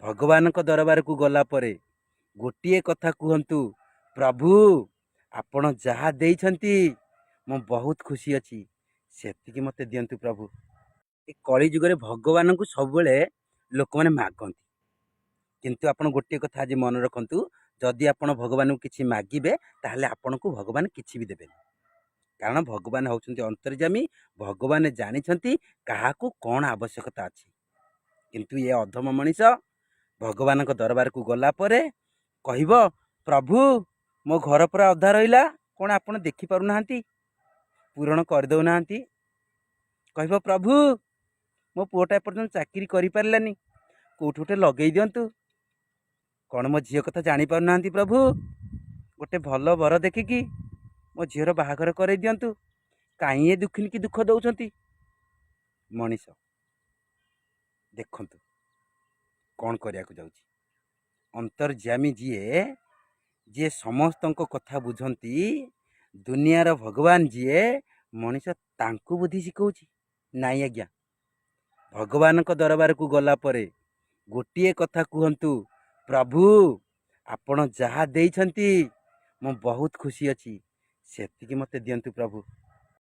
ଭଗବାନଙ୍କ ଦରବାରକୁ ଗଲା ପରେ ଗୋଟିଏ କଥା କୁହନ୍ତୁ, ପ୍ରଭୁ ଆପଣ ଯାହା ଦେଇଛନ୍ତି ମୁଁ ବହୁତ ଖୁସି ଅଛି, ସେତିକି ମୋତେ ଦିଅନ୍ତୁ ପ୍ରଭୁ। ଏ କଳି ଯୁଗରେ ଭଗବାନଙ୍କୁ ସବୁବେଳେ ଲୋକମାନେ ମାଗନ୍ତି, କିନ୍ତୁ ଆପଣ ଗୋଟିଏ କଥା ଆଜି ମନେ ରଖନ୍ତୁ, ଯଦି ଆପଣ ଭଗବାନଙ୍କୁ କିଛି ମାଗିବେ ତାହେଲେ ଆପଣଙ୍କୁ ଭଗବାନ କିଛି ବି ଦେବେନି। କାରଣ ଭଗବାନ ହେଉଛନ୍ତି ଅନ୍ତର୍ଯାମୀ, ଭଗବାନ ଜାଣିଛନ୍ତି କାହାକୁ କ'ଣ ଆବଶ୍ୟକତା ଅଛି। କିନ୍ତୁ ଏ ଅଧମ ମଣିଷ ଭଗବାନଙ୍କ ଦରବାରକୁ ଗଲା ପରେ କହିବ, ପ୍ରଭୁ ମୋ ଘର ପୁରା ଅଧା ରହିଲା, କ'ଣ ଆପଣ ଦେଖିପାରୁନାହାନ୍ତି, ପୂରଣ କରିଦେଉନାହାନ୍ତି। କହିବ, ପ୍ରଭୁ ମୋ ପୁଅଟା ଏପର୍ଯ୍ୟନ୍ତ ଚାକିରି କରିପାରିଲାନି, କେଉଁଠି ଗୋଟେ ଲଗେଇ ଦିଅନ୍ତୁ। କ'ଣ ମୋ ଝିଅ କଥା ଜାଣିପାରୁନାହାନ୍ତି ପ୍ରଭୁ, ଗୋଟେ ଭଲ ବର ଦେଖିକି ମୋ ଝିଅର ବାହାଘର କରେଇ ଦିଅନ୍ତୁ। କାହିଁ ଏ ଦୁଃଖିନୀକି ଦୁଃଖ ଦେଉଛନ୍ତି। ମଣିଷ ଦେଖନ୍ତୁ କ'ଣ କରିବାକୁ ଯାଉଛି। ଅନ୍ତର୍ଯାମୀ ଯିଏ ସମସ୍ତଙ୍କ କଥା ବୁଝନ୍ତି, ଦୁନିଆର ଭଗବାନ ଯିଏ, ମଣିଷ ତାଙ୍କୁ ବୁଦ୍ଧି ଶିଖଉଛି। ନାଇଁ ଆଜ୍ଞା, ଭଗବାନଙ୍କ ଦରବାରକୁ ଗଲା ପରେ ଗୋଟିଏ କଥା କୁହନ୍ତୁ, ପ୍ରଭୁ ଆପଣ ଯାହା ଦେଇଛନ୍ତି ମୁଁ ବହୁତ ଖୁସି ଅଛି, ସେତିକି ମୋତେ ଦିଅନ୍ତୁ ପ୍ରଭୁ।